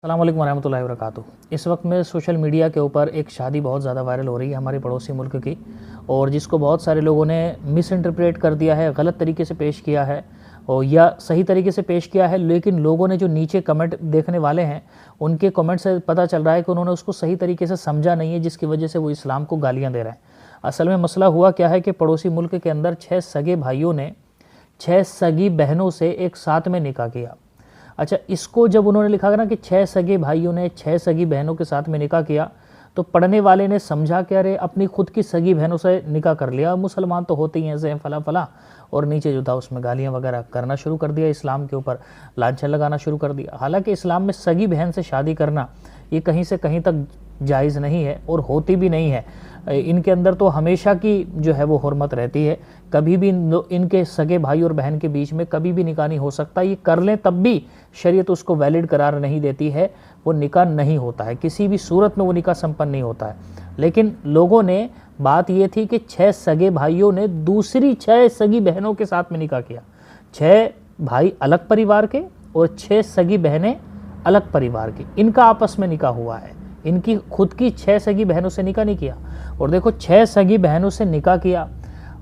अस्सलाम वालेकुम रहमतुल्लाहि व बरकातुहू। इस वक्त में सोशल मीडिया के ऊपर एक शादी बहुत ज़्यादा वायरल हो रही है हमारे पड़ोसी मुल्क की, और जिसको बहुत सारे लोगों ने मिस इंटरप्रेट कर दिया है, गलत तरीके से पेश किया है और या सही तरीके से पेश किया है। लेकिन लोगों ने जो नीचे कमेंट देखने वाले हैं उनके कमेंट से पता चल रहा है कि उन्होंने उसको सही तरीके से समझा नहीं है, जिसकी वजह से वो इस्लाम को गालियाँ दे रहे हैं। असल में मसला हुआ क्या है कि पड़ोसी मुल्क के अंदर 6 सगे भाइयों ने 6 सगी बहनों से एक साथ में निकाह किया। अच्छा, इसको जब उन्होंने लिखा ना कि 6 सगे भाइयों ने 6 सगी बहनों के साथ में निकाह किया, तो पढ़ने वाले ने समझा कि अरे अपनी खुद की सगी बहनों से निकाह कर लिया, मुसलमान तो होते ही ऐसे हैं फला फला, और नीचे जो था उसमें गालियां वगैरह करना शुरू कर दिया, इस्लाम के ऊपर लांछन लगाना शुरू कर दिया। हालांकि इस्लाम में सगी बहन से शादी करना ये कहीं से कहीं तक जायज़ नहीं है और होती भी नहीं है। इनके अंदर तो हमेशा की जो है वो हुर्मत रहती है, कभी भी इनके सगे भाई और बहन के बीच में कभी भी निकाह नहीं हो सकता। ये कर लें तब भी शरीयत उसको वैलिड करार नहीं देती है, वो निकाह नहीं होता है, किसी भी सूरत में वो निकाह संपन्न नहीं होता है। लेकिन लोगों ने बात ये थी कि 6 सगे भाइयों ने दूसरी 6 सगी बहनों के साथ में निकाह किया। 6 भाई अलग परिवार के और 6 सगी बहनें अलग परिवार की, इनका आपस में निकाह हुआ है। इनकी खुद की 6 सगी बहनों से निकाह नहीं किया। और देखो 6 सगी बहनों से निकाह किया,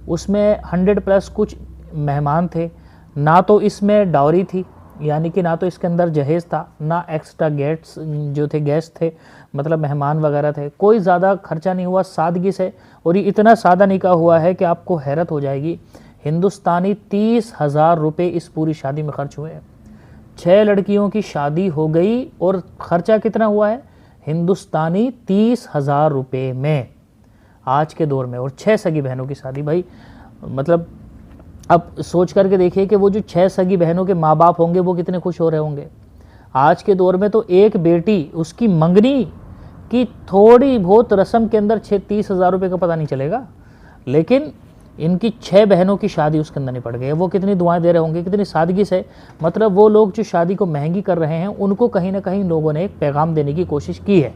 उसमें 100+ कुछ मेहमान थे। ना तो इसमें डावरी थी, यानी कि ना तो इसके अंदर जहेज़ था, ना एक्स्ट्रा गेट्स जो थे गेस्ट थे, मतलब मेहमान वगैरह थे। कोई ज़्यादा खर्चा नहीं हुआ, सादगी से। और ये इतना सादा निकाह हुआ है कि आपको हैरत हो जाएगी। हिंदुस्तानी 30,000 रुपये इस पूरी शादी में खर्च हुए। 6 लड़कियों की शादी हो गई और ख़र्चा कितना हुआ है हिंदुस्तानी 30,000 रुपये में आज के दौर में। और 6 सगी बहनों की शादी, भाई मतलब अब सोच करके देखिए कि वो जो 6 सगी बहनों के माँ बाप होंगे वो कितने खुश हो रहे होंगे। आज के दौर में तो एक बेटी उसकी मंगनी की थोड़ी बहुत रस्म के अंदर 30,000 रुपये का पता नहीं चलेगा, लेकिन इनकी 6 बहनों की शादी उसके अंदर निपट गई। वो कितनी दुआएं दे रहे होंगे, कितनी सादगी से। मतलब वो लोग जो शादी को महंगी कर रहे हैं उनको कहीं ना कहीं लोगों ने एक पैगाम देने की कोशिश की है।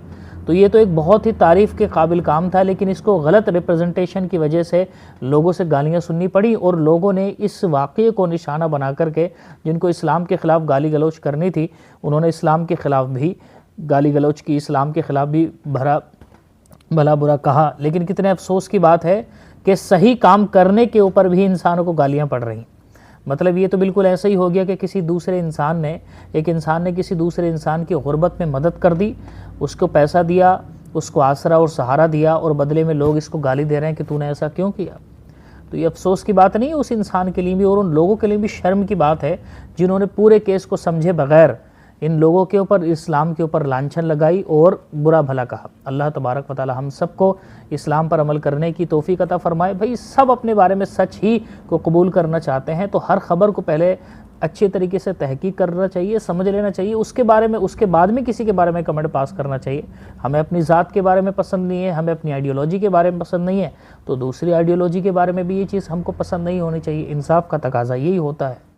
तो ये तो एक बहुत ही तारीफ़ के काबिल काम था, लेकिन इसको गलत रिप्रेजेंटेशन की वजह से लोगों से गालियाँ सुननी पड़ी। और लोगों ने इस वाक़ये को निशाना बना करके जिनको इस्लाम के ख़िलाफ़ गाली गलौच करनी थी, उन्होंने इस्लाम के ख़िलाफ़ भी गाली गलौच की, इस्लाम के ख़िलाफ़ भी भला बुरा कहा। लेकिन कितने अफसोस की बात है कि सही काम करने के ऊपर भी इंसानों को गालियाँ पड़ रही। मतलब ये तो बिल्कुल ऐसा ही हो गया कि किसी दूसरे इंसान ने, एक इंसान ने किसी दूसरे इंसान की गुर्बत में मदद कर दी, उसको पैसा दिया, उसको आसरा और सहारा दिया, और बदले में लोग इसको गाली दे रहे हैं कि तूने ऐसा क्यों किया। तो ये अफसोस की बात नहीं है उस इंसान के लिए भी, और उन लोगों के लिए भी शर्म की बात है जिन्होंने पूरे केस को समझे बगैर इन लोगों के ऊपर, इस्लाम के ऊपर लांछन लगाई और बुरा भला कहा। अल्लाह तबारक व तआला हम सबको इस्लाम पर अमल करने की तौफीक अता फरमाए। भाई सब अपने बारे में सच ही को कबूल करना चाहते हैं, तो हर खबर को पहले अच्छे तरीके से तहकीक करना चाहिए, समझ लेना चाहिए, उसके बारे में, उसके बाद में किसी के बारे में कमेंट पास करना चाहिए। हमें अपनी ज़ात के बारे में पसंद नहीं है, हमें अपनी आइडियोलॉजी के बारे में पसंद नहीं है, तो दूसरी आइडियोलॉजी के बारे में भी ये चीज़ हमको पसंद नहीं होनी चाहिए। इंसाफ का तकाजा यही होता है।